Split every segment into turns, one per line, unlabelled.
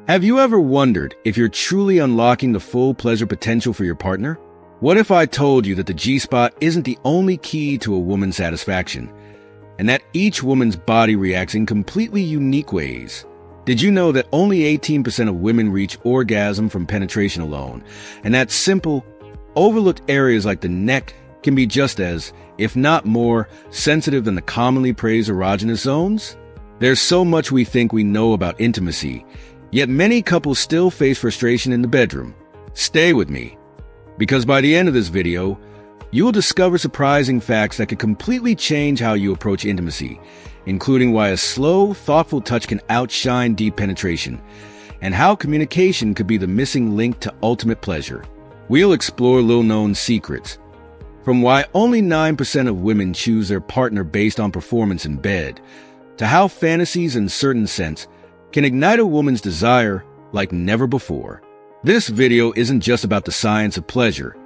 Have you ever wondered if you're truly unlocking the full pleasure potential for your partner? What if I told you that the G-spot isn't the only key to a woman's satisfaction, and that each woman's body reacts in completely unique ways? Did you know that only 18% of women reach orgasm from penetration alone, and that simple, overlooked areas like the neck can be just as, if not more, sensitive than the commonly praised erogenous zones? There's so much we think we know about intimacy, yet many couples still face frustration in the bedroom. Stay with me, because by the end of this video, you will discover surprising facts that could completely change how you approach intimacy, including why a slow, thoughtful touch can outshine deep penetration, and how communication could be the missing link to ultimate pleasure. We'll explore little-known secrets, from why only 9% of women choose their partner based on performance in bed, to how fantasies in certain sense can ignite a woman's desire like never before. This video isn't just about the science of pleasure.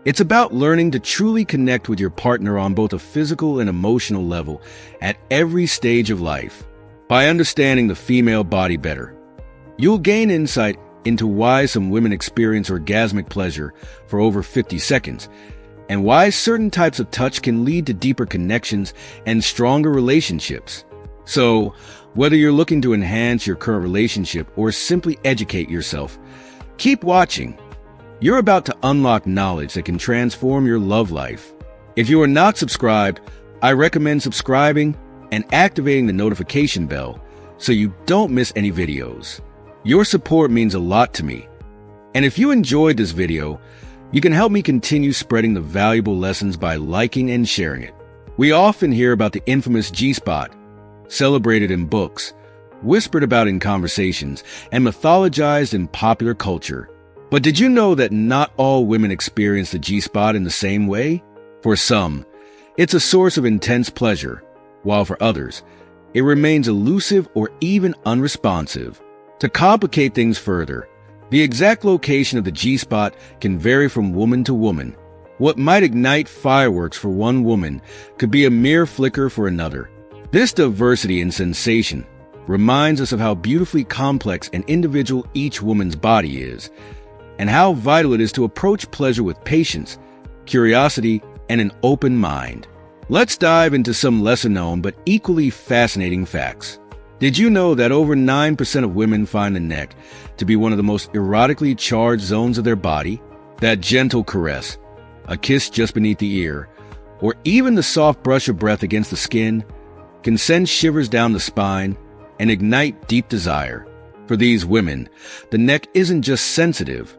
It's about learning to truly connect with your partner on both a physical and emotional level at every stage of life. By understanding the female body better, you'll gain insight into why some women experience orgasmic pleasure for over 50 seconds, and why certain types of touch can lead to deeper connections and stronger relationships. So, whether you're looking to enhance your current relationship or simply educate yourself, keep watching. You're about to unlock knowledge that can transform your love life. If you are not subscribed, I recommend subscribing and activating the notification bell so you don't miss any videos. Your support means a lot to me. And if you enjoyed this video, you can help me continue spreading the valuable lessons by liking and sharing it. We often hear about the infamous G-spot, celebrated in books, whispered about in conversations, and mythologized in popular culture. But did you know that not all women experience the G-spot in the same way? For some, it's a source of intense pleasure, while for others, it remains elusive or even unresponsive. To complicate things further, the exact location of the G-spot can vary from woman to woman. What might ignite fireworks for one woman could be a mere flicker for another. This diversity in sensation reminds us of how beautifully complex and individual each woman's body is, and how vital it is to approach pleasure with patience, curiosity, and an open mind. Let's dive into some lesser-known but equally fascinating facts. Did you know that over 9% of women find the neck to be one of the most erotically charged zones of their body? That gentle caress, a kiss just beneath the ear, or even the soft brush of breath against the skin can send shivers down the spine and ignite deep desire. For these women, the neck isn't just sensitive,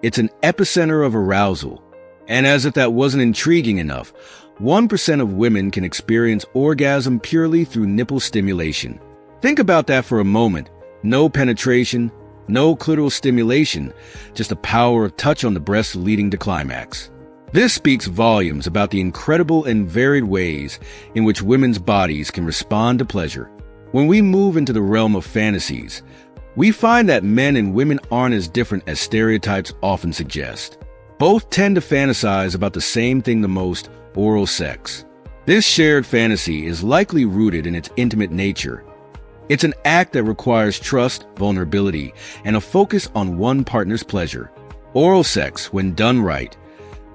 it's an epicenter of arousal. And as if that wasn't intriguing enough, 1% of women can experience orgasm purely through nipple stimulation. Think about that for a moment. No penetration, no clitoral stimulation, just the power of touch on the breast leading to climax. This speaks volumes about the incredible and varied ways in which women's bodies can respond to pleasure. When we move into the realm of fantasies, we find that men and women aren't as different as stereotypes often suggest. Both tend to fantasize about the same thing the most: oral sex. This shared fantasy is likely rooted in its intimate nature. It's an act that requires trust, vulnerability, and a focus on one partner's pleasure. Oral sex, when done right,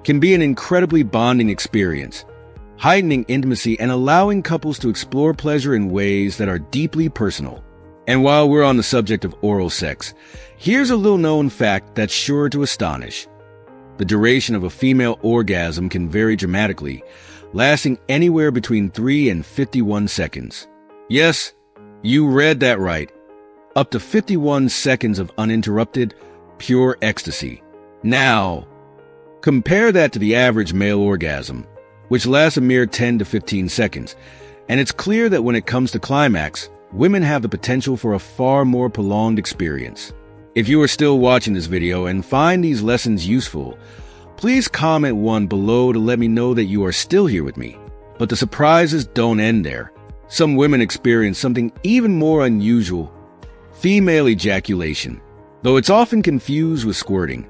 can be an incredibly bonding experience, heightening intimacy and allowing couples to explore pleasure in ways that are deeply personal. And while we're on the subject of oral sex, here's a little-known fact that's sure to astonish. The duration of a female orgasm can vary dramatically, lasting anywhere between 3 and 51 seconds. Yes, you read that right. Up to 51 seconds of uninterrupted, pure ecstasy. Now, compare that to the average male orgasm, which lasts a mere 10 to 15 seconds, and it's clear that when it comes to climax, women have the potential for a far more prolonged experience. If you are still watching this video and find these lessons useful, please comment 1 below to let me know that you are still here with me. But the surprises don't end there. Some women experience something even more unusual: female ejaculation. Though it's often confused with squirting,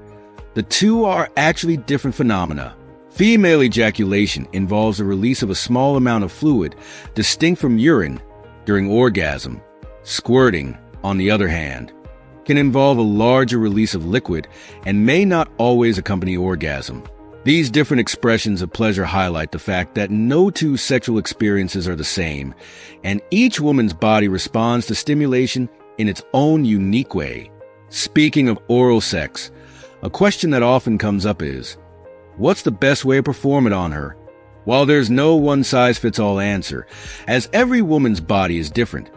the two are actually different phenomena. Female ejaculation involves the release of a small amount of fluid distinct from urine during orgasm. Squirting, on the other hand, can involve a larger release of liquid and may not always accompany orgasm. These different expressions of pleasure highlight the fact that no two sexual experiences are the same, and each woman's body responds to stimulation in its own unique way. Speaking of oral sex, a question that often comes up is, what's the best way to perform it on her? While there's no one-size-fits-all answer, as every woman's body is different,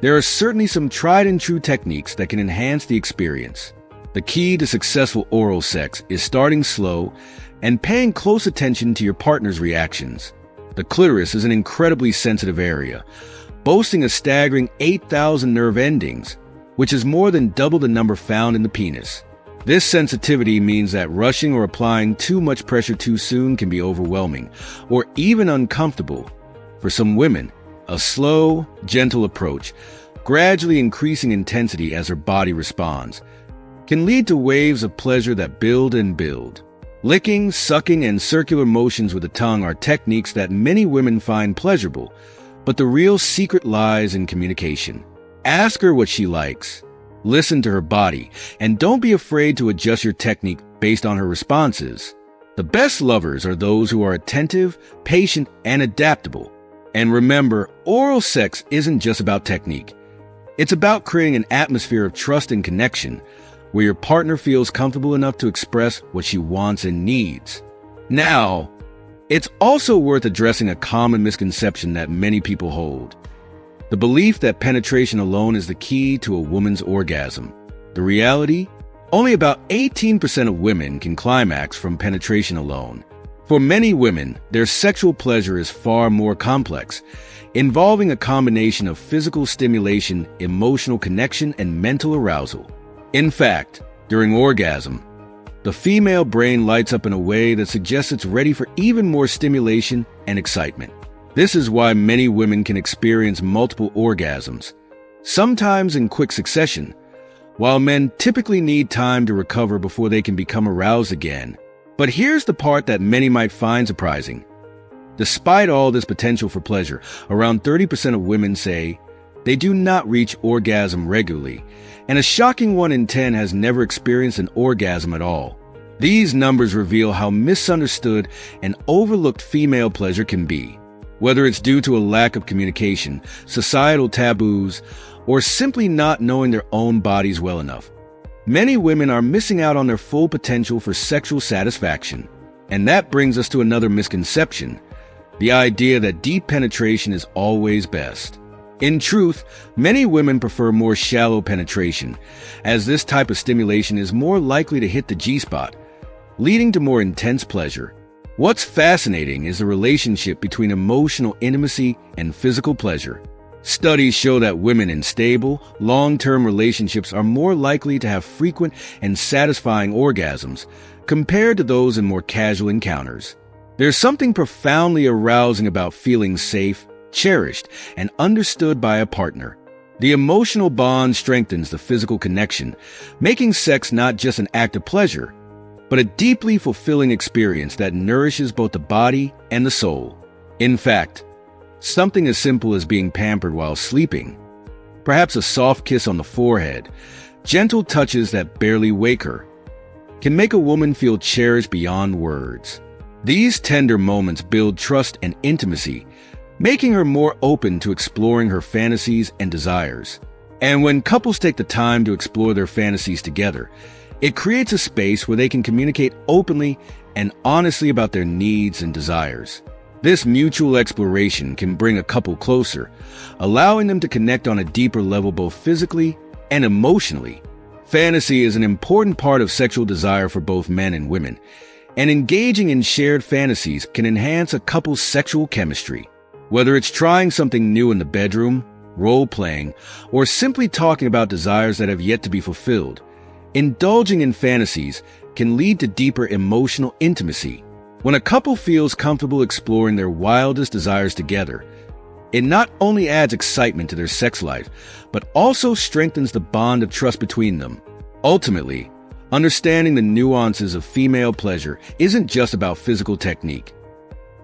there are certainly some tried-and-true techniques that can enhance the experience. The key to successful oral sex is starting slow and paying close attention to your partner's reactions. The clitoris is an incredibly sensitive area, boasting a staggering 8,000 nerve endings, which is more than double the number found in the penis. This sensitivity means that rushing or applying too much pressure too soon can be overwhelming, or even uncomfortable. For some women, a slow, gentle approach, gradually increasing intensity as her body responds, can lead to waves of pleasure that build and build. Licking, sucking, and circular motions with the tongue are techniques that many women find pleasurable, but the real secret lies in communication. Ask her what she likes, listen to her body, and don't be afraid to adjust your technique based on her responses. The best lovers are those who are attentive, patient, and adaptable. And remember, oral sex isn't just about technique. It's about creating an atmosphere of trust and connection, where your partner feels comfortable enough to express what she wants and needs. Now, it's also worth addressing a common misconception that many people hold: the belief that penetration alone is the key to a woman's orgasm. The reality? Only about 18% of women can climax from penetration alone. For many women, their sexual pleasure is far more complex, involving a combination of physical stimulation, emotional connection, and mental arousal. In fact, during orgasm, the female brain lights up in a way that suggests it's ready for even more stimulation and excitement. This is why many women can experience multiple orgasms, sometimes in quick succession, while men typically need time to recover before they can become aroused again. But here's the part that many might find surprising. Despite all this potential for pleasure, around 30% of women say they do not reach orgasm regularly, and a shocking 1 in 10 has never experienced an orgasm at all. These numbers reveal how misunderstood and overlooked female pleasure can be. Whether it's due to a lack of communication, societal taboos, or simply not knowing their own bodies well enough, many women are missing out on their full potential for sexual satisfaction. And that brings us to another misconception: the idea that deep penetration is always best. In truth, many women prefer more shallow penetration, as this type of stimulation is more likely to hit the G-spot, leading to more intense pleasure. What's fascinating is the relationship between emotional intimacy and physical pleasure. Studies show that women in stable, long-term relationships are more likely to have frequent and satisfying orgasms compared to those in more casual encounters. There's something profoundly arousing about feeling safe, cherished, and understood by a partner. The emotional bond strengthens the physical connection, making sex not just an act of pleasure, but a deeply fulfilling experience that nourishes both the body and the soul. In fact, something as simple as being pampered while sleeping, perhaps a soft kiss on the forehead, gentle touches that barely wake her, can make a woman feel cherished beyond words. These tender moments build trust and intimacy, making her more open to exploring her fantasies and desires. And when couples take the time to explore their fantasies together, it creates a space where they can communicate openly and honestly about their needs and desires. This mutual exploration can bring a couple closer, allowing them to connect on a deeper level both physically and emotionally. Fantasy is an important part of sexual desire for both men and women, and engaging in shared fantasies can enhance a couple's sexual chemistry. Whether it's trying something new in the bedroom, role-playing, or simply talking about desires that have yet to be fulfilled, indulging in fantasies can lead to deeper emotional intimacy. When a couple feels comfortable exploring their wildest desires together, it not only adds excitement to their sex life, but also strengthens the bond of trust between them. Ultimately, understanding the nuances of female pleasure isn't just about physical technique.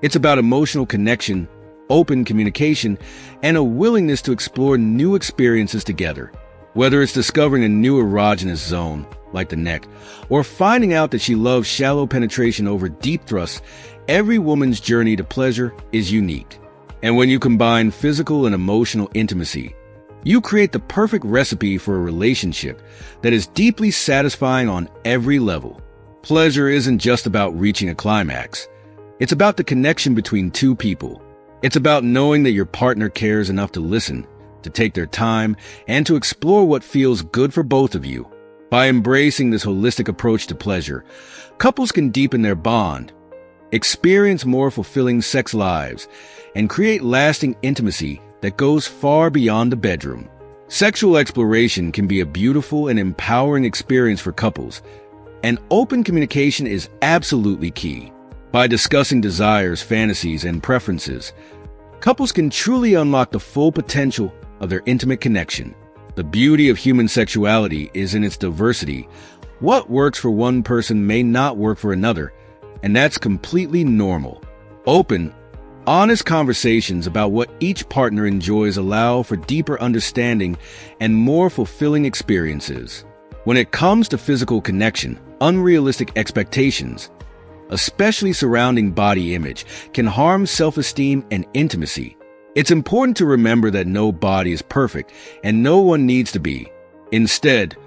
It's about emotional connection, open communication, and a willingness to explore new experiences together. Whether it's discovering a new erogenous zone, like the neck, or finding out that she loves shallow penetration over deep thrusts, every woman's journey to pleasure is unique. And when you combine physical and emotional intimacy, you create the perfect recipe for a relationship that is deeply satisfying on every level. Pleasure isn't just about reaching a climax. It's about the connection between two people. It's about knowing that your partner cares enough to listen, to take their time, and to explore what feels good for both of you. By embracing this holistic approach to pleasure, couples can deepen their bond, experience more fulfilling sex lives, and create lasting intimacy that goes far beyond the bedroom. Sexual exploration can be a beautiful and empowering experience for couples, and open communication is absolutely key. By discussing desires, fantasies, and preferences, couples can truly unlock the full potential of their intimate connection. The beauty of human sexuality is in its diversity. What works for one person may not work for another, and that's completely normal. Open, honest conversations about what each partner enjoys allow for deeper understanding and more fulfilling experiences. When it comes to physical connection, unrealistic expectations, especially surrounding body image, can harm self-esteem and intimacy. It's important to remember that no body is perfect and no one needs to be. Instead,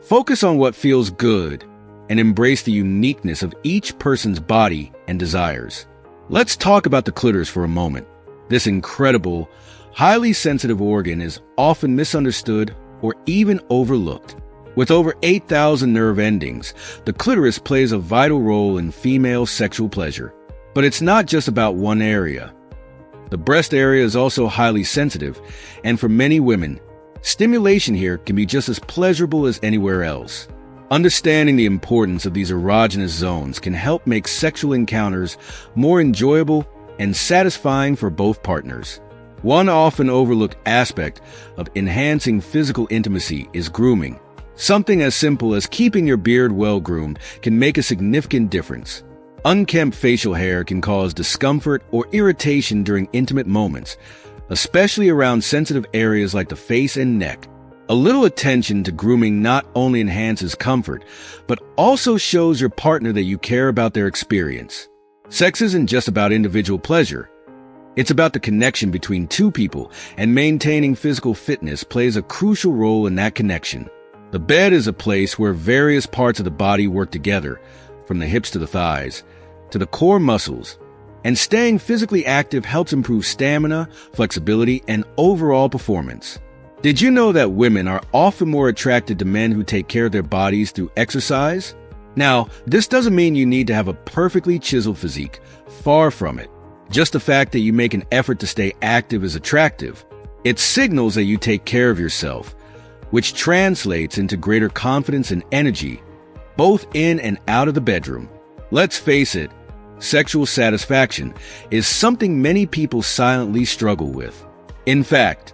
focus on what feels good and embrace the uniqueness of each person's body and desires. Let's talk about the clitoris for a moment. This incredible, highly sensitive organ is often misunderstood or even overlooked. With over 8,000 nerve endings, the clitoris plays a vital role in female sexual pleasure. But it's not just about one area. The breast area is also highly sensitive, and for many women, stimulation here can be just as pleasurable as anywhere else. Understanding the importance of these erogenous zones can help make sexual encounters more enjoyable and satisfying for both partners. One often overlooked aspect of enhancing physical intimacy is grooming. Something as simple as keeping your beard well groomed can make a significant difference. Unkempt facial hair can cause discomfort or irritation during intimate moments, especially around sensitive areas like the face and neck. A little attention to grooming not only enhances comfort, but also shows your partner that you care about their experience. Sex isn't just about individual pleasure. It's about the connection between two people, and maintaining physical fitness plays a crucial role in that connection. The bed is a place where various parts of the body work together, from the hips to the thighs, to the core muscles, and staying physically active helps improve stamina, flexibility, and overall performance. Did you know that women are often more attracted to men who take care of their bodies through exercise? Now, this doesn't mean you need to have a perfectly chiseled physique. Far from it. Just the fact that you make an effort to stay active is attractive. It signals that you take care of yourself, which translates into greater confidence and energy, both in and out of the bedroom. Let's face it, sexual satisfaction is something many people silently struggle with. In fact,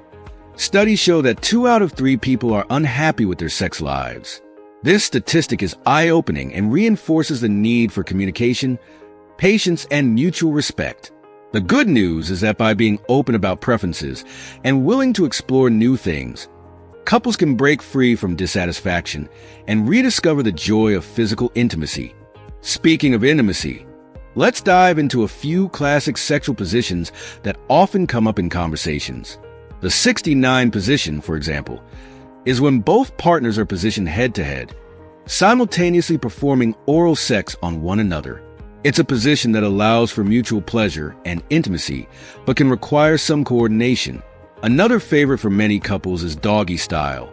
studies show that 2 out of 3 people are unhappy with their sex lives. This statistic is eye-opening and reinforces the need for communication, patience, and mutual respect. The good news is that by being open about preferences and willing to explore new things, couples can break free from dissatisfaction and rediscover the joy of physical intimacy. Speaking of intimacy, let's dive into a few classic sexual positions that often come up in conversations. The 69 position, for example, is when both partners are positioned head-to-head, simultaneously performing oral sex on one another. It's a position that allows for mutual pleasure and intimacy, but can require some coordination. Another favorite for many couples is doggy style,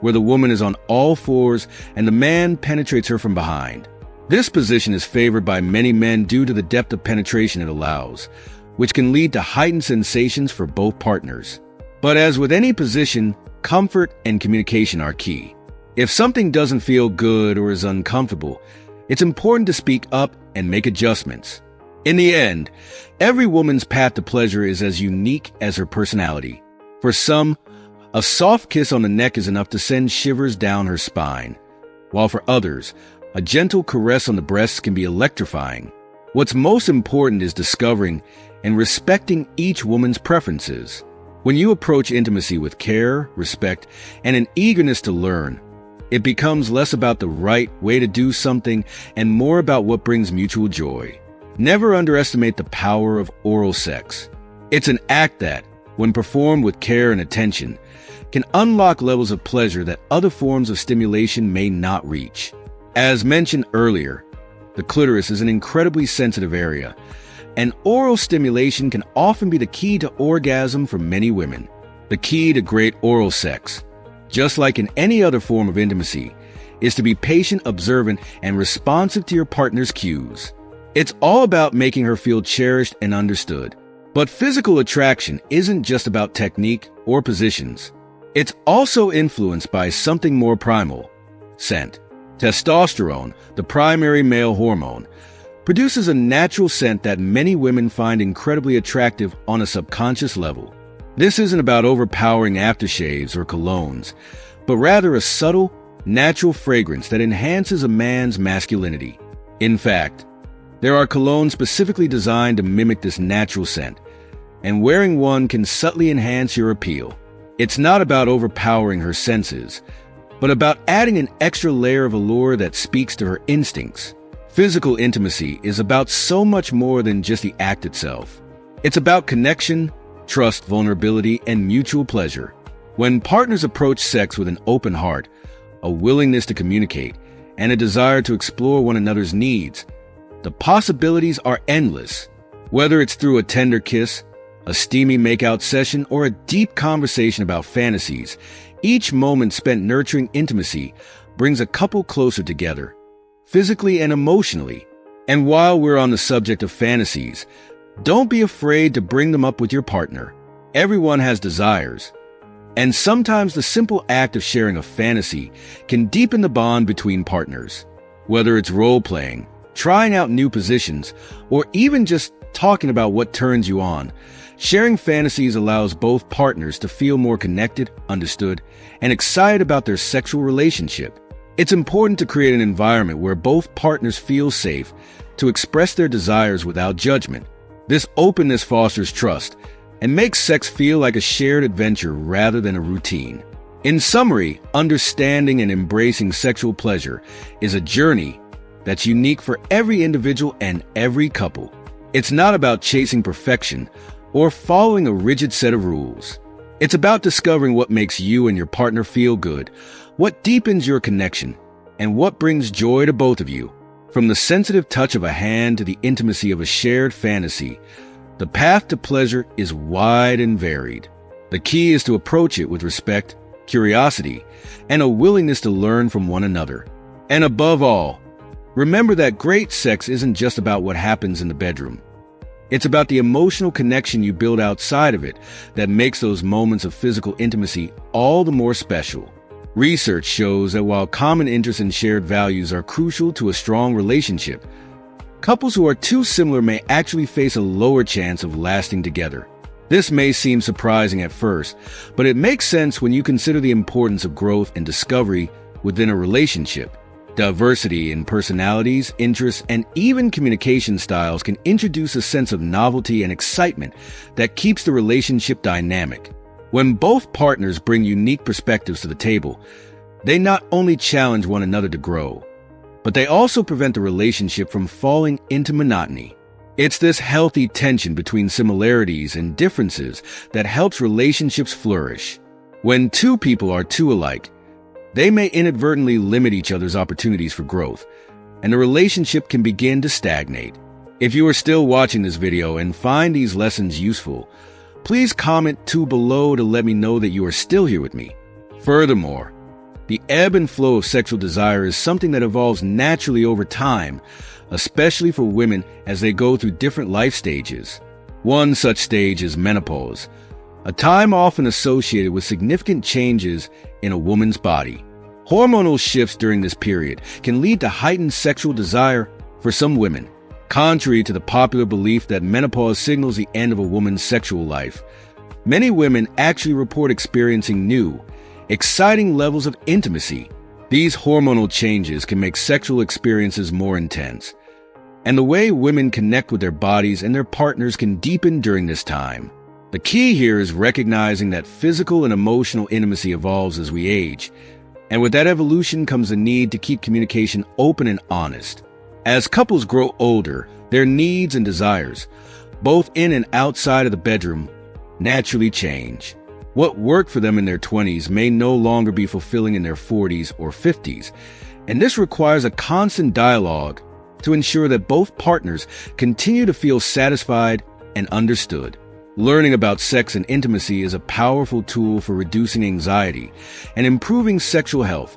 where the woman is on all fours and the man penetrates her from behind. This position is favored by many men due to the depth of penetration it allows, which can lead to heightened sensations for both partners. But as with any position, comfort and communication are key. If something doesn't feel good or is uncomfortable, it's important to speak up and make adjustments. In the end, every woman's path to pleasure is as unique as her personality. For some, a soft kiss on the neck is enough to send shivers down her spine, while for others, a gentle caress on the breasts can be electrifying. What's most important is discovering and respecting each woman's preferences. When you approach intimacy with care, respect, and an eagerness to learn, it becomes less about the right way to do something and more about what brings mutual joy. Never underestimate the power of oral sex. It's an act that, when performed with care and attention, can unlock levels of pleasure that other forms of stimulation may not reach. As mentioned earlier, the clitoris is an incredibly sensitive area, and oral stimulation can often be the key to orgasm for many women. The key to great oral sex, just like in any other form of intimacy, is to be patient, observant, and responsive to your partner's cues. It's all about making her feel cherished and understood. But physical attraction isn't just about technique or positions. It's also influenced by something more primal: scent. Testosterone, the primary male hormone, produces a natural scent that many women find incredibly attractive on a subconscious level. This isn't about overpowering aftershaves or colognes, but rather a subtle, natural fragrance that enhances a man's masculinity. In fact, there are colognes specifically designed to mimic this natural scent, and wearing one can subtly enhance your appeal. It's not about overpowering her senses, but about adding an extra layer of allure that speaks to her instincts. Physical intimacy is about so much more than just the act itself. It's about connection, trust, vulnerability, and mutual pleasure. When partners approach sex with an open heart, a willingness to communicate, and a desire to explore one another's needs, the possibilities are endless. Whether it's through a tender kiss, a steamy makeout session, or a deep conversation about fantasies, each moment spent nurturing intimacy brings a couple closer together, physically and emotionally. And while we're on the subject of fantasies, don't be afraid to bring them up with your partner. Everyone has desires, and sometimes the simple act of sharing a fantasy can deepen the bond between partners. Whether it's role-playing, trying out new positions, or even just talking about what turns you on, sharing fantasies allows both partners to feel more connected, understood, and excited about their sexual relationship. It's important to create an environment where both partners feel safe to express their desires without judgment. This openness fosters trust and makes sex feel like a shared adventure rather than a routine. In summary, understanding and embracing sexual pleasure is a journey that's unique for every individual and every couple. It's not about chasing perfection or following a rigid set of rules. It's about discovering what makes you and your partner feel good, what deepens your connection, and what brings joy to both of you. From the sensitive touch of a hand to the intimacy of a shared fantasy, the path to pleasure is wide and varied. The key is to approach it with respect, curiosity, and a willingness to learn from one another. And above all, remember that great sex isn't just about what happens in the bedroom. It's about the emotional connection you build outside of it that makes those moments of physical intimacy all the more special. Research shows that while common interests and shared values are crucial to a strong relationship, couples who are too similar may actually face a lower chance of lasting together. This may seem surprising at first, but it makes sense when you consider the importance of growth and discovery within a relationship. Diversity in personalities, interests, and even communication styles can introduce a sense of novelty and excitement that keeps the relationship dynamic. When both partners bring unique perspectives to the table, they not only challenge one another to grow, but they also prevent the relationship from falling into monotony. It's this healthy tension between similarities and differences that helps relationships flourish. When two people are too alike, they may inadvertently limit each other's opportunities for growth, and the relationship can begin to stagnate. If you are still watching this video and find these lessons useful, please comment below to let me know that you are still here with me. Furthermore, the ebb and flow of sexual desire is something that evolves naturally over time, especially for women as they go through different life stages. One such stage is menopause, a time often associated with significant changes in a woman's body. Hormonal shifts during this period can lead to heightened sexual desire for some women. Contrary to the popular belief that menopause signals the end of a woman's sexual life, many women actually report experiencing new, exciting levels of intimacy. These hormonal changes can make sexual experiences more intense, and the way women connect with their bodies and their partners can deepen during this time. The key here is recognizing that physical and emotional intimacy evolves as we age, and with that evolution comes the need to keep communication open and honest. As couples grow older, their needs and desires, both in and outside of the bedroom, naturally change. What worked for them in their 20s may no longer be fulfilling in their 40s or 50s, and this requires a constant dialogue to ensure that both partners continue to feel satisfied and understood. Learning about sex and intimacy is a powerful tool for reducing anxiety and improving sexual health,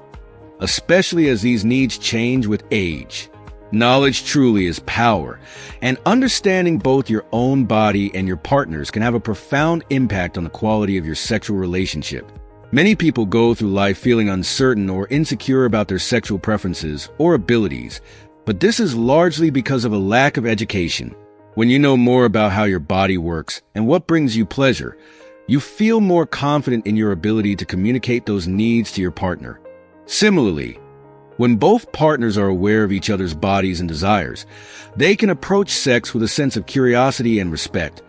especially as these needs change with age. Knowledge truly is power, and understanding both your own body and your partner's can have a profound impact on the quality of your sexual relationship. Many people go through life feeling uncertain or insecure about their sexual preferences or abilities, but this is largely because of a lack of education. When you know more about how your body works and what brings you pleasure, you feel more confident in your ability to communicate those needs to your partner. Similarly, when both partners are aware of each other's bodies and desires, they can approach sex with a sense of curiosity and respect,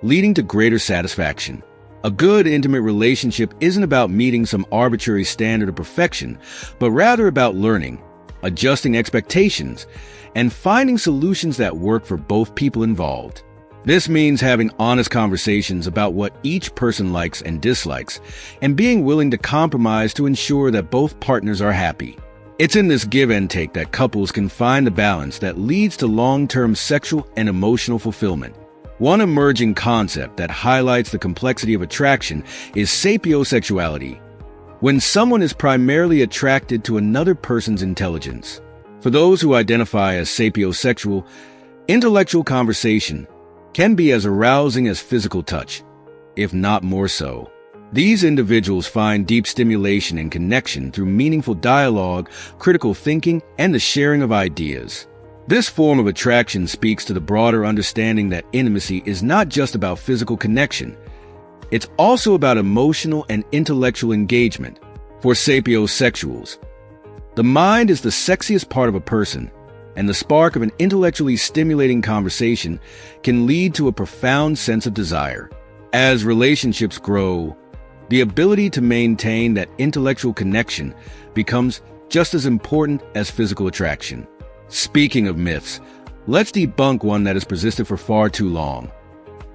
leading to greater satisfaction. A good, intimate relationship isn't about meeting some arbitrary standard of perfection, but rather about learning, adjusting expectations, and finding solutions that work for both people involved. This means having honest conversations about what each person likes and dislikes, and being willing to compromise to ensure that both partners are happy. It's in this give and take that couples can find the balance that leads to long-term sexual and emotional fulfillment. One emerging concept that highlights the complexity of attraction is sapiosexuality, when someone is primarily attracted to another person's intelligence. For those who identify as sapiosexual, intellectual conversation can be as arousing as physical touch, if not more so. These individuals find deep stimulation and connection through meaningful dialogue, critical thinking, and the sharing of ideas. This form of attraction speaks to the broader understanding that intimacy is not just about physical connection. It's also about emotional and intellectual engagement. For sapiosexuals, the mind is the sexiest part of a person, and the spark of an intellectually stimulating conversation can lead to a profound sense of desire. As relationships grow, the ability to maintain that intellectual connection becomes just as important as physical attraction. Speaking of myths, let's debunk one that has persisted for far too long.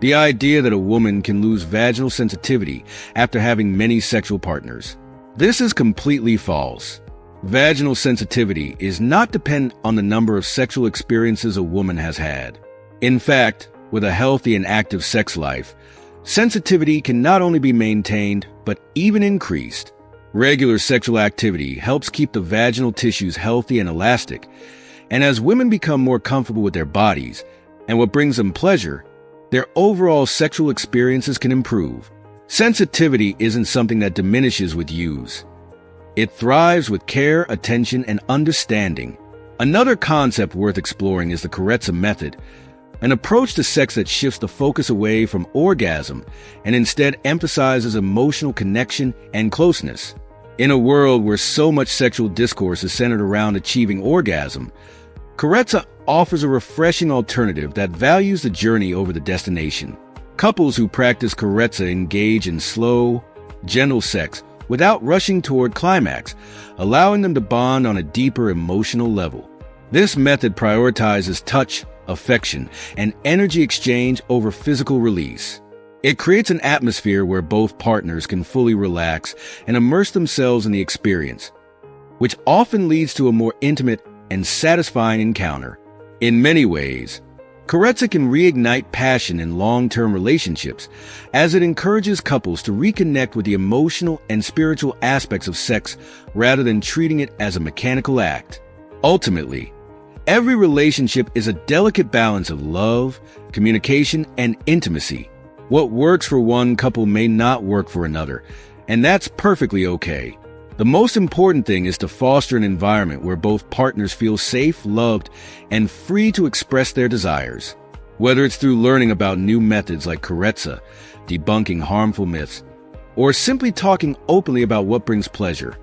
The idea that a woman can lose vaginal sensitivity after having many sexual partners. This is completely false. Vaginal sensitivity is not dependent on the number of sexual experiences a woman has had. In fact, with a healthy and active sex life, sensitivity can not only be maintained, but even increased. Regular sexual activity helps keep the vaginal tissues healthy and elastic, and as women become more comfortable with their bodies and what brings them pleasure, their overall sexual experiences can improve. Sensitivity isn't something that diminishes with use. It thrives with care, attention, and understanding. Another concept worth exploring is the Carezza method, an approach to sex that shifts the focus away from orgasm and instead emphasizes emotional connection and closeness. In a world where so much sexual discourse is centered around achieving orgasm, Carezza offers a refreshing alternative that values the journey over the destination. Couples who practice Carezza engage in slow, gentle sex without rushing toward climax, allowing them to bond on a deeper emotional level. This method prioritizes touch, affection, and energy exchange over physical release. It creates an atmosphere where both partners can fully relax and immerse themselves in the experience, which often leads to a more intimate and satisfying encounter. In many ways, Carezza can reignite passion in long-term relationships as it encourages couples to reconnect with the emotional and spiritual aspects of sex rather than treating it as a mechanical act. Ultimately, every relationship is a delicate balance of love, communication, and intimacy. What works for one couple may not work for another, and that's perfectly okay. The most important thing is to foster an environment where both partners feel safe, loved, and free to express their desires. Whether it's through learning about new methods like Carezza, debunking harmful myths, or simply talking openly about what brings pleasure,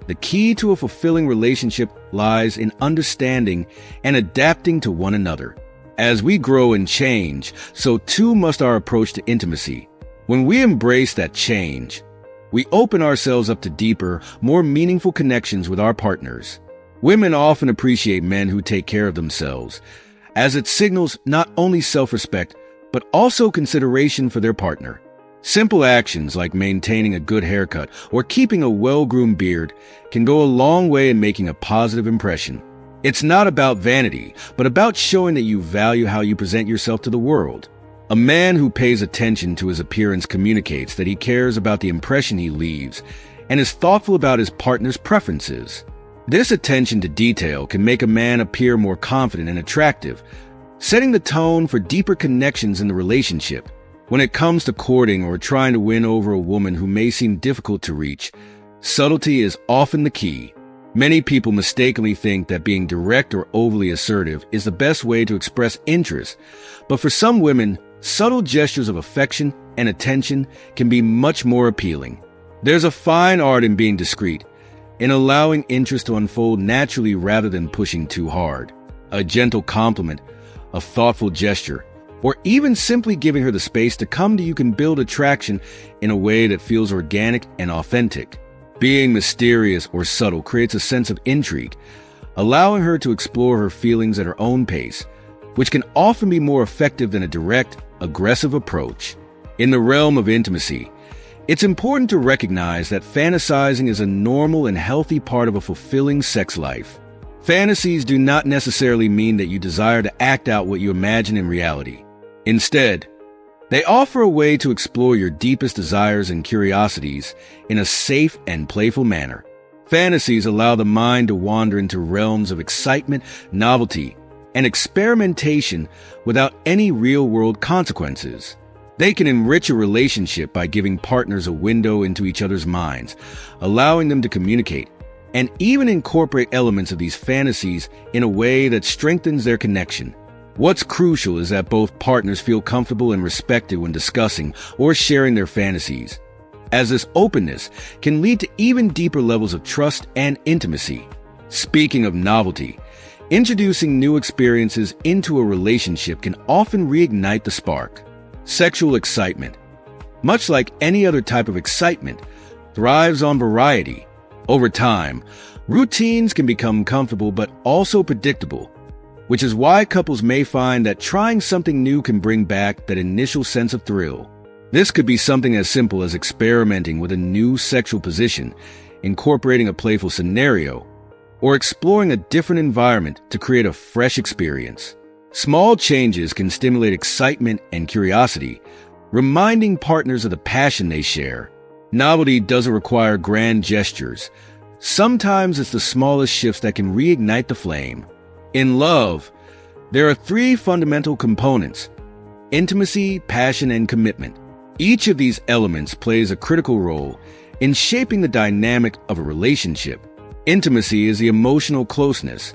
the key to a fulfilling relationship lies in understanding and adapting to one another. As we grow and change, so too must our approach to intimacy. When we embrace that change, we open ourselves up to deeper, more meaningful connections with our partners. Women often appreciate men who take care of themselves, as it signals not only self-respect, but also consideration for their partner. Simple actions like maintaining a good haircut or keeping a well-groomed beard can go a long way in making a positive impression. It's not about vanity, but about showing that you value how you present yourself to the world. A man who pays attention to his appearance communicates that he cares about the impression he leaves and is thoughtful about his partner's preferences. This attention to detail can make a man appear more confident and attractive, setting the tone for deeper connections in the relationship. When it comes to courting or trying to win over a woman who may seem difficult to reach, subtlety is often the key. Many people mistakenly think that being direct or overly assertive is the best way to express interest, but for some women, subtle gestures of affection and attention can be much more appealing. There's a fine art in being discreet, in allowing interest to unfold naturally rather than pushing too hard. A gentle compliment, a thoughtful gesture, or even simply giving her the space to come to you can build attraction in a way that feels organic and authentic. Being mysterious or subtle creates a sense of intrigue, allowing her to explore her feelings at her own pace, which can often be more effective than a direct, aggressive approach. In the realm of intimacy, it's important to recognize that fantasizing is a normal and healthy part of a fulfilling sex life. Fantasies do not necessarily mean that you desire to act out what you imagine in reality. Instead, they offer a way to explore your deepest desires and curiosities in a safe and playful manner. Fantasies allow the mind to wander into realms of excitement, novelty, and experimentation without any real-world consequences. They can enrich a relationship by giving partners a window into each other's minds, allowing them to communicate, and even incorporate elements of these fantasies in a way that strengthens their connection. What's crucial is that both partners feel comfortable and respected when discussing or sharing their fantasies, as this openness can lead to even deeper levels of trust and intimacy. Speaking of novelty, introducing new experiences into a relationship can often reignite the spark. Sexual excitement, much like any other type of excitement, thrives on variety. Over time, routines can become comfortable but also predictable, which is why couples may find that trying something new can bring back that initial sense of thrill. This could be something as simple as experimenting with a new sexual position, incorporating a playful scenario, or exploring a different environment to create a fresh experience. Small changes can stimulate excitement and curiosity, reminding partners of the passion they share. Novelty doesn't require grand gestures. Sometimes it's the smallest shifts that can reignite the flame. In love, there are three fundamental components: intimacy, passion, and commitment. Each of these elements plays a critical role in shaping the dynamic of a relationship. Intimacy is the emotional closeness,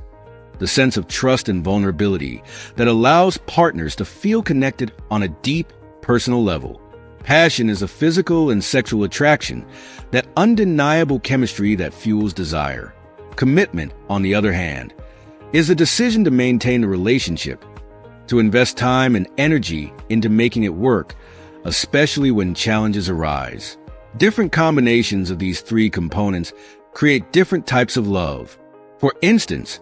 the sense of trust and vulnerability that allows partners to feel connected on a deep, personal level. Passion is a physical and sexual attraction, that undeniable chemistry that fuels desire. Commitment, on the other hand, is the decision to maintain the relationship, to invest time and energy into making it work, especially when challenges arise. Different combinations of these three components create different types of love. For instance,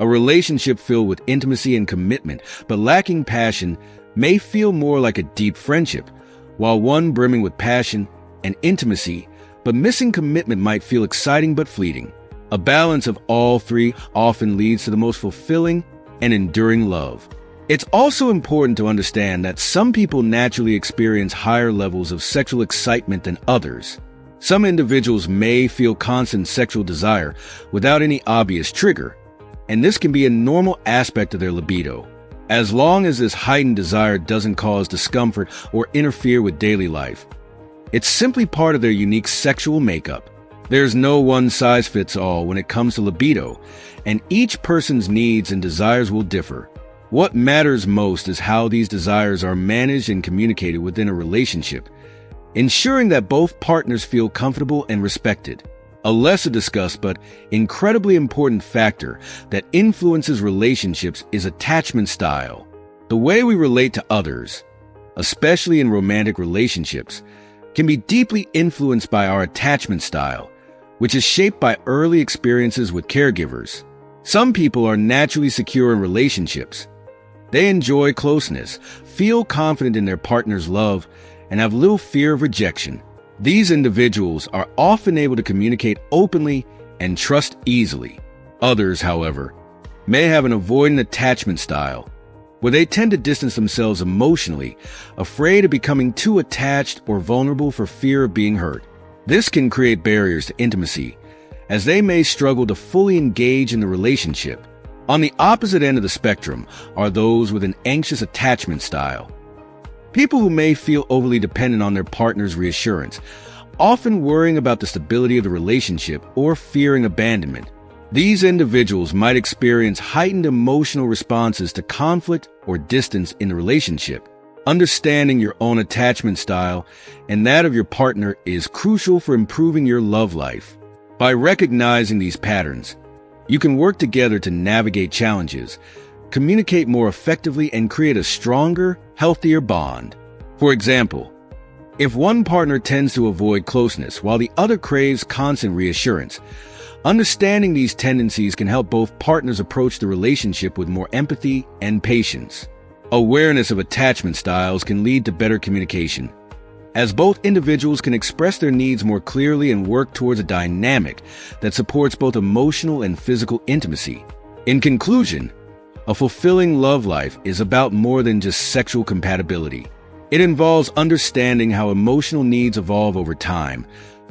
a relationship filled with intimacy and commitment but lacking passion may feel more like a deep friendship, while one brimming with passion and intimacy but missing commitment might feel exciting but fleeting. A balance of all three often leads to the most fulfilling and enduring love. It's also important to understand that some people naturally experience higher levels of sexual excitement than others. Some individuals may feel constant sexual desire without any obvious trigger, and this can be a normal aspect of their libido, as long as this heightened desire doesn't cause discomfort or interfere with daily life. It's simply part of their unique sexual makeup. There's no one-size-fits-all when it comes to libido, and each person's needs and desires will differ. What matters most is how these desires are managed and communicated within a relationship, ensuring that both partners feel comfortable and respected. A lesser discussed but incredibly important factor that influences relationships is attachment style, the way we relate to others, especially in romantic relationships, can be deeply influenced by our attachment style, which is shaped by early experiences with caregivers. Some people are naturally secure in relationships. They enjoy closeness, feel confident in their partner's love, and have little fear of rejection. These individuals are often able to communicate openly and trust easily. Others, however, may have an avoidant attachment style, where they tend to distance themselves emotionally, afraid of becoming too attached or vulnerable for fear of being hurt. This can create barriers to intimacy, as they may struggle to fully engage in the relationship. On the opposite end of the spectrum are those with an anxious attachment style. People who may feel overly dependent on their partner's reassurance, often worrying about the stability of the relationship or fearing abandonment. These individuals might experience heightened emotional responses to conflict or distance in the relationship. Understanding your own attachment style and that of your partner is crucial for improving your love life. By recognizing these patterns, you can work together to navigate challenges, communicate more effectively, and create a stronger, healthier bond. For example, if one partner tends to avoid closeness while the other craves constant reassurance, understanding these tendencies can help both partners approach the relationship with more empathy and patience. Awareness of attachment styles can lead to better communication, as both individuals can express their needs more clearly and work towards a dynamic that supports both emotional and physical intimacy. In conclusion, a fulfilling love life is about more than just sexual compatibility. It involves understanding how emotional needs evolve over time,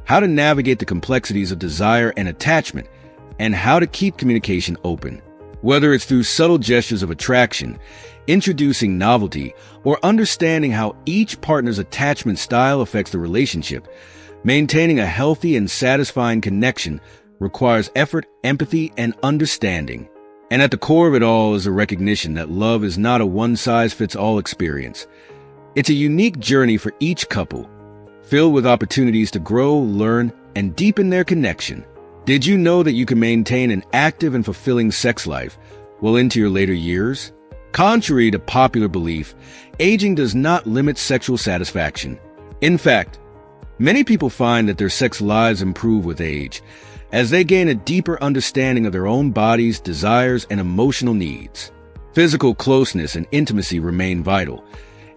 how to navigate the complexities of desire and attachment, and how to keep communication open. Whether it's through subtle gestures of attraction, introducing novelty, or understanding how each partner's attachment style affects the relationship, maintaining a healthy and satisfying connection requires effort, empathy, and understanding. And at the core of it all is a recognition that love is not a one-size-fits-all experience. It's a unique journey for each couple, filled with opportunities to grow, learn, and deepen their connection. Did you know that you can maintain an active and fulfilling sex life well into your later years? Contrary to popular belief, aging does not limit sexual satisfaction. In fact, many people find that their sex lives improve with age, as they gain a deeper understanding of their own bodies, desires, and emotional needs. Physical closeness and intimacy remain vital,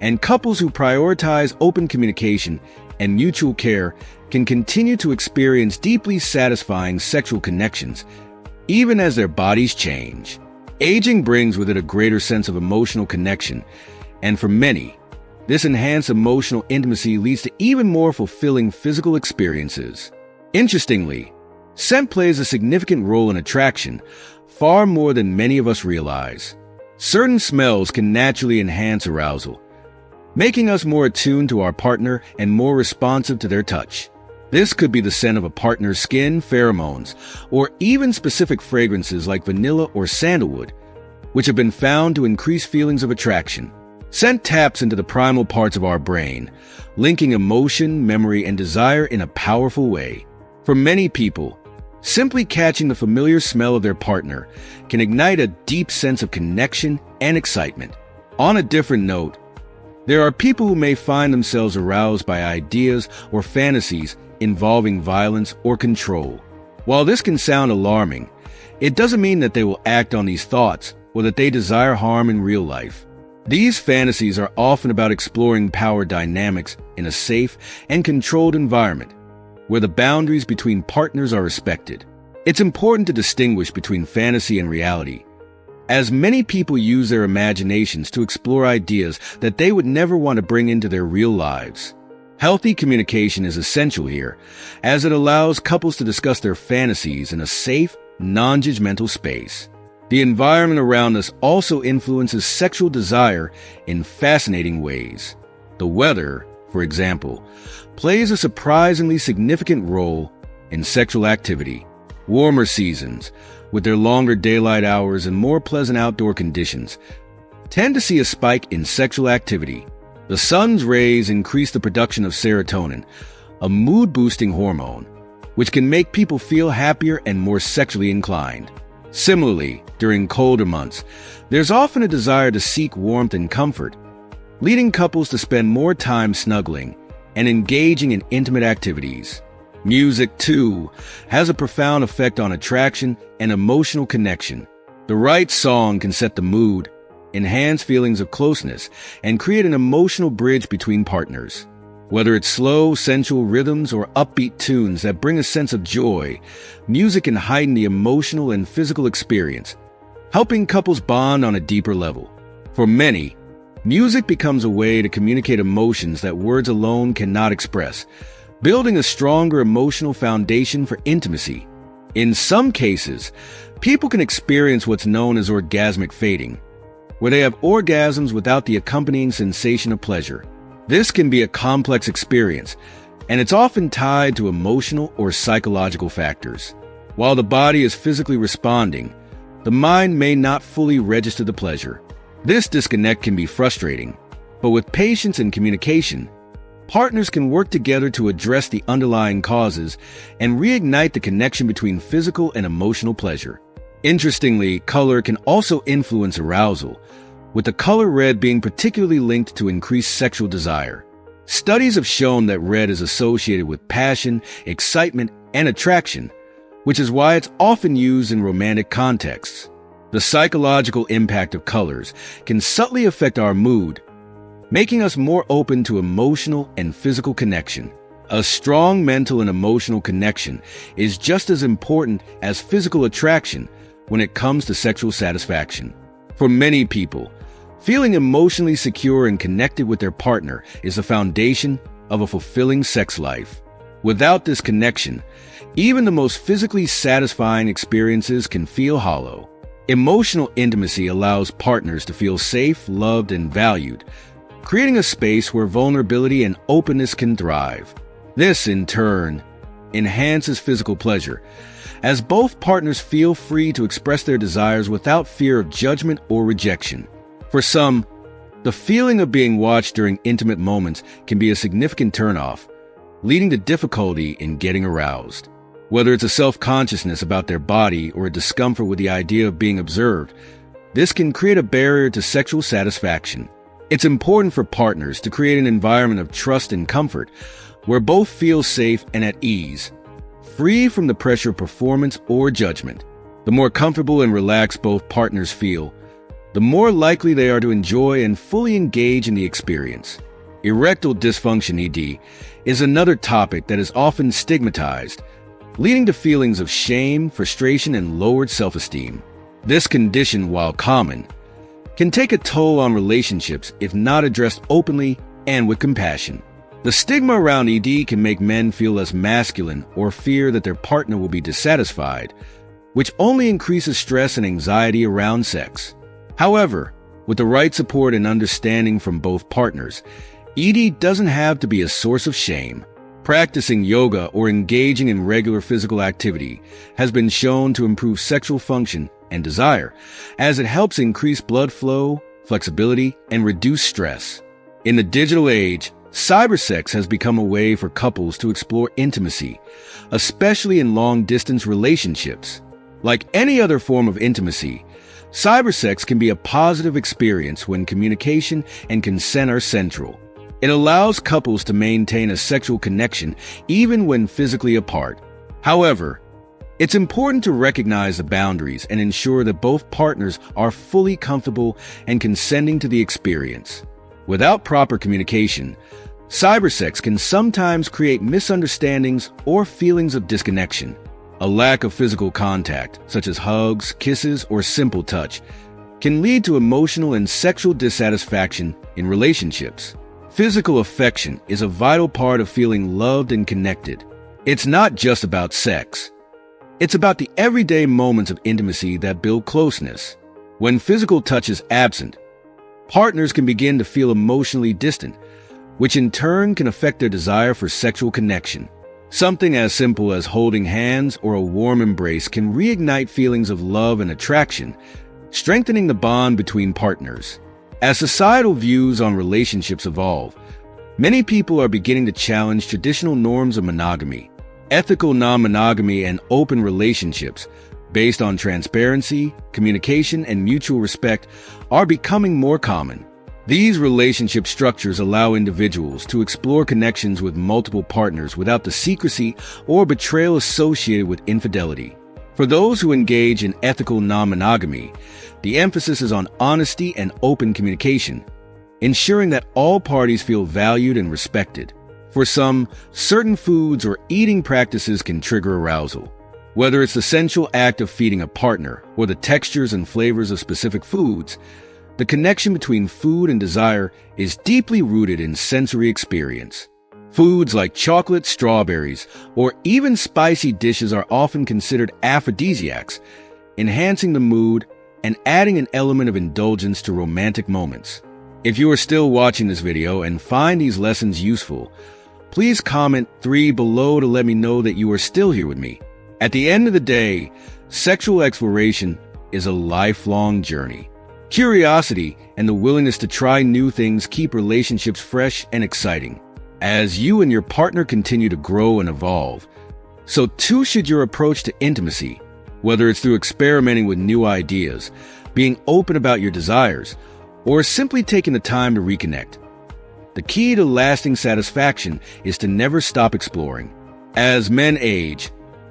and couples who prioritize open communication and mutual care can continue to experience deeply satisfying sexual connections, even as their bodies change. Aging brings with it a greater sense of emotional connection, and for many, this enhanced emotional intimacy leads to even more fulfilling physical experiences. Interestingly, scent plays a significant role in attraction, far more than many of us realize. Certain smells can naturally enhance arousal, making us more attuned to our partner and more responsive to their touch. This could be the scent of a partner's skin, pheromones, or even specific fragrances like vanilla or sandalwood, which have been found to increase feelings of attraction. Scent taps into the primal parts of our brain, linking emotion, memory, and desire in a powerful way. For many people, simply catching the familiar smell of their partner can ignite a deep sense of connection and excitement. On a different note, there are people who may find themselves aroused by ideas or fantasies involving violence or control. While this can sound alarming, it doesn't mean that they will act on these thoughts or that they desire harm in real life. These fantasies are often about exploring power dynamics in a safe and controlled environment, where the boundaries between partners are respected. It's important to distinguish between fantasy and reality, as many people use their imaginations to explore ideas that they would never want to bring into their real lives. Healthy communication is essential here, as it allows couples to discuss their fantasies in a safe, non-judgmental space. The environment around us also influences sexual desire in fascinating ways. The weather, for example, plays a surprisingly significant role in sexual activity. Warmer seasons, with their longer daylight hours and more pleasant outdoor conditions, tend to see a spike in sexual activity. The sun's rays increase the production of serotonin, a mood-boosting hormone, which can make people feel happier and more sexually inclined. Similarly, during colder months, there's often a desire to seek warmth and comfort, leading couples to spend more time snuggling and engaging in intimate activities. Music, too, has a profound effect on attraction and emotional connection. The right song can set the mood, enhance feelings of closeness, and create an emotional bridge between partners. Whether it's slow, sensual rhythms or upbeat tunes that bring a sense of joy, music can heighten the emotional and physical experience, helping couples bond on a deeper level. For many, music becomes a way to communicate emotions that words alone cannot express, building a stronger emotional foundation for intimacy. In some cases, people can experience what's known as orgasmic fading, where they have orgasms without the accompanying sensation of pleasure. This can be a complex experience, and it's often tied to emotional or psychological factors. While the body is physically responding, the mind may not fully register the pleasure. This disconnect can be frustrating, but with patience and communication, partners can work together to address the underlying causes and reignite the connection between physical and emotional pleasure. Interestingly, color can also influence arousal, with the color red being particularly linked to increased sexual desire. Studies have shown that red is associated with passion, excitement, and attraction, which is why it's often used in romantic contexts. The psychological impact of colors can subtly affect our mood, making us more open to emotional and physical connection. A strong mental and emotional connection is just as important as physical attraction when it comes to sexual satisfaction. For many people, feeling emotionally secure and connected with their partner is the foundation of a fulfilling sex life. Without this connection, even the most physically satisfying experiences can feel hollow. Emotional intimacy allows partners to feel safe, loved, and valued, creating a space where vulnerability and openness can thrive. This, in turn, enhances physical pleasure, as both partners feel free to express their desires without fear of judgment or rejection. For some, the feeling of being watched during intimate moments can be a significant turnoff, leading to difficulty in getting aroused. Whether it's a self-consciousness about their body or a discomfort with the idea of being observed, this can create a barrier to sexual satisfaction. It's important for partners to create an environment of trust and comfort where both feel safe and at ease, free from the pressure of performance or judgment. The more comfortable and relaxed both partners feel, the more likely they are to enjoy and fully engage in the experience. Erectile dysfunction (ED) is another topic that is often stigmatized, leading to feelings of shame, frustration, and lowered self-esteem. This condition, while common, can take a toll on relationships if not addressed openly and with compassion. The stigma around ED can make men feel less masculine or fear that their partner will be dissatisfied, which only increases stress and anxiety around sex. However, with the right support and understanding from both partners, ED doesn't have to be a source of shame. Practicing yoga or engaging in regular physical activity has been shown to improve sexual function and desire, as it helps increase blood flow, flexibility, and reduce stress. In the digital age, cybersex has become a way for couples to explore intimacy, especially in long-distance relationships. Like any other form of intimacy, cybersex can be a positive experience when communication and consent are central. It allows couples to maintain a sexual connection even when physically apart. However, it's important to recognize the boundaries and ensure that both partners are fully comfortable and consenting to the experience. Without proper communication, cybersex can sometimes create misunderstandings or feelings of disconnection. A lack of physical contact, such as hugs, kisses, or simple touch, can lead to emotional and sexual dissatisfaction in relationships. Physical affection is a vital part of feeling loved and connected. It's not just about sex. It's about the everyday moments of intimacy that build closeness. When physical touch is absent, partners can begin to feel emotionally distant, which in turn can affect their desire for sexual connection. Something as simple as holding hands or a warm embrace can reignite feelings of love and attraction, strengthening the bond between partners. As societal views on relationships evolve, many people are beginning to challenge traditional norms of monogamy. Ethical non-monogamy and open relationships based on transparency, communication, and mutual respect are becoming more common. These relationship structures allow individuals to explore connections with multiple partners without the secrecy or betrayal associated with infidelity. For those who engage in ethical non-monogamy, the emphasis is on honesty and open communication, ensuring that all parties feel valued and respected. For some, certain foods or eating practices can trigger arousal. Whether it's the sensual act of feeding a partner or the textures and flavors of specific foods, the connection between food and desire is deeply rooted in sensory experience. Foods like chocolate, strawberries, or even spicy dishes are often considered aphrodisiacs, enhancing the mood and adding an element of indulgence to romantic moments. If you are still watching this video and find these lessons useful, please comment 3 below to let me know that you are still here with me. At the end of the day, sexual exploration is a lifelong journey. Curiosity and the willingness to try new things keep relationships fresh and exciting. As you and your partner continue to grow and evolve, so too should your approach to intimacy, whether it's through experimenting with new ideas, being open about your desires, or simply taking the time to reconnect. The key to lasting satisfaction is to never stop exploring. As men age,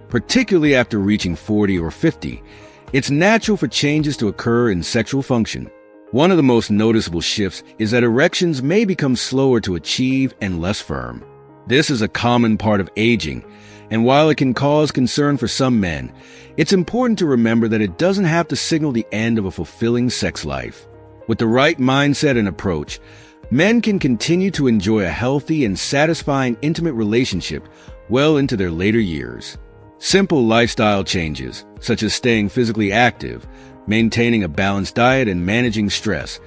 particularly after reaching 40 or 50, it's natural for changes to occur in sexual function. One of the most noticeable shifts is that erections may become slower to achieve and less firm. This is a common part of aging, and while it can cause concern for some men, it's important to remember that it doesn't have to signal the end of a fulfilling sex life. With the right mindset and approach, men can continue to enjoy a healthy and satisfying intimate relationship well into their later years. Simple lifestyle changes, such as staying physically active, maintaining a balanced diet, and managing stress,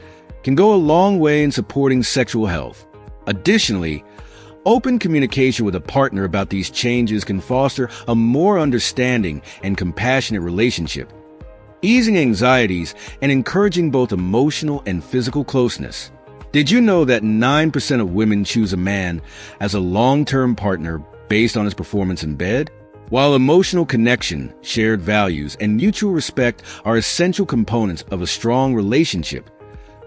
can go a long way in supporting sexual health. Additionally, open communication with a partner about these changes can foster a more understanding and compassionate relationship, easing anxieties and encouraging both emotional and physical closeness. Did you know that 9% of women choose a man as a long-term partner based on his performance in bed? While emotional connection, shared values, and mutual respect are essential components of a strong relationship,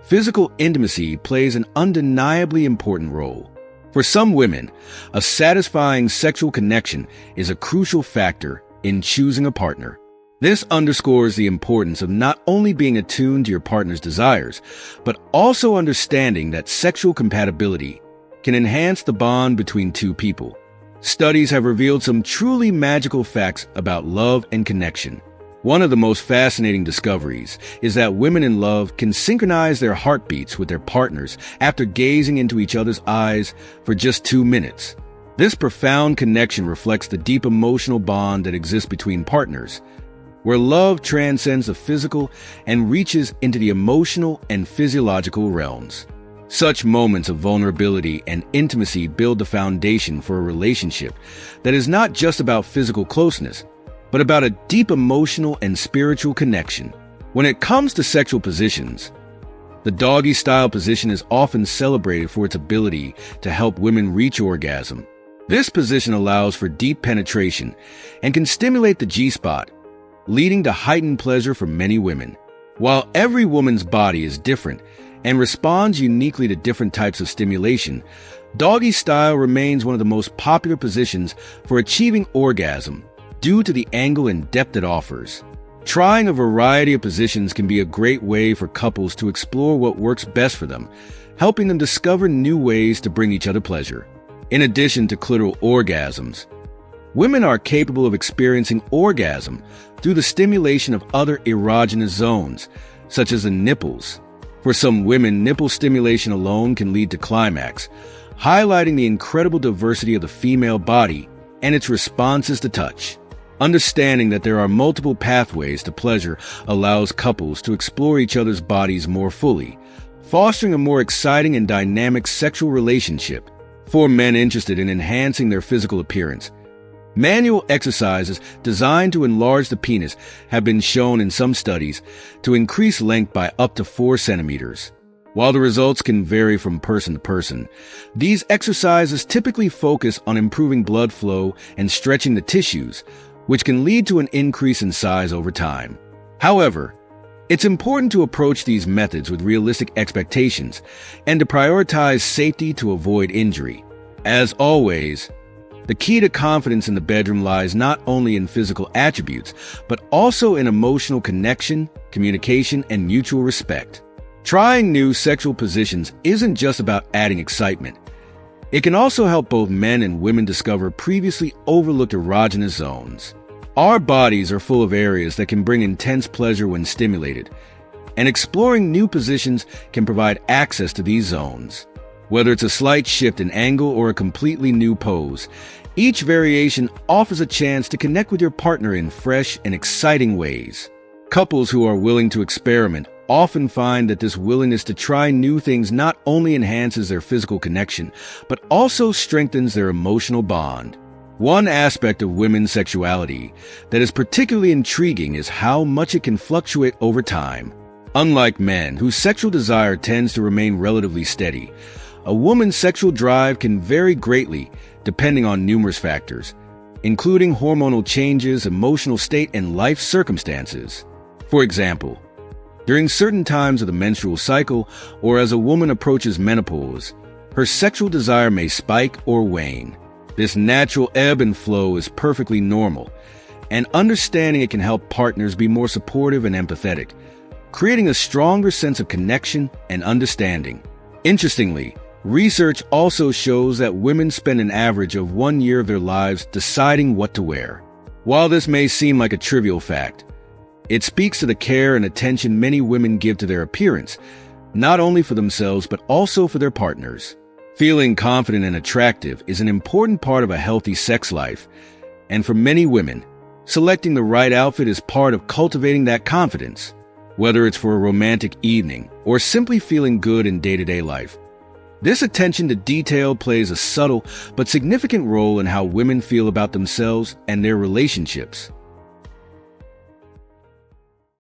physical intimacy plays an undeniably important role. For some women, a satisfying sexual connection is a crucial factor in choosing a partner. This underscores the importance of not only being attuned to your partner's desires, but also understanding that sexual compatibility can enhance the bond between two people. Studies have revealed some truly magical facts about love and connection. One of the most fascinating discoveries is that women in love can synchronize their heartbeats with their partners after gazing into each other's eyes for just 2 minutes. This profound connection reflects the deep emotional bond that exists between partners, where love transcends the physical and reaches into the emotional and physiological realms. Such moments of vulnerability and intimacy build the foundation for a relationship that is not just about physical closeness, but about a deep emotional and spiritual connection. When it comes to sexual positions, the doggy-style position is often celebrated for its ability to help women reach orgasm. This position allows for deep penetration and can stimulate the G-spot, leading to heightened pleasure for many women. While every woman's body is different and responds uniquely to different types of stimulation, doggy style remains one of the most popular positions for achieving orgasm due to the angle and depth it offers. Trying a variety of positions can be a great way for couples to explore what works best for them, helping them discover new ways to bring each other pleasure. In addition to clitoral orgasms, women are capable of experiencing orgasm through the stimulation of other erogenous zones, such as the nipples. For some women, nipple stimulation alone can lead to climax, highlighting the incredible diversity of the female body and its responses to touch. Understanding that there are multiple pathways to pleasure allows couples to explore each other's bodies more fully, fostering a more exciting and dynamic sexual relationship. For men interested in enhancing their physical appearance, manual exercises designed to enlarge the penis have been shown in some studies to increase length by up to 4 centimeters. While the results can vary from person to person, these exercises typically focus on improving blood flow and stretching the tissues, which can lead to an increase in size over time. However, It's important to approach these methods with realistic expectations and to prioritize safety to avoid injury. As always, the key to confidence in the bedroom lies not only in physical attributes, but also in emotional connection, communication, and mutual respect. Trying new sexual positions isn't just about adding excitement. It can also help both men and women discover previously overlooked erogenous zones. Our bodies are full of areas that can bring intense pleasure when stimulated, and exploring new positions can provide access to these zones. Whether it's a slight shift in angle or a completely new pose, each variation offers a chance to connect with your partner in fresh and exciting ways. Couples who are willing to experiment often find that this willingness to try new things not only enhances their physical connection, but also strengthens their emotional bond. One aspect of women's sexuality that is particularly intriguing is how much it can fluctuate over time. Unlike men, whose sexual desire tends to remain relatively steady, a woman's sexual drive can vary greatly depending on numerous factors, including hormonal changes, emotional state, and life circumstances. For example, during certain times of the menstrual cycle or as a woman approaches menopause, her sexual desire may spike or wane. This natural ebb and flow is perfectly normal, and understanding it can help partners be more supportive and empathetic, creating a stronger sense of connection and understanding. Interestingly, research also shows that women spend an average of 1 year of their lives deciding what to wear. While this may seem like a trivial fact, it speaks to the care and attention many women give to their appearance, not only for themselves but also for their partners. Feeling confident and attractive is an important part of a healthy sex life, and for many women, selecting the right outfit is part of cultivating that confidence. Whether it's for a romantic evening or simply feeling good in day-to-day life, this attention to detail plays a subtle but significant role in how women feel about themselves and their relationships.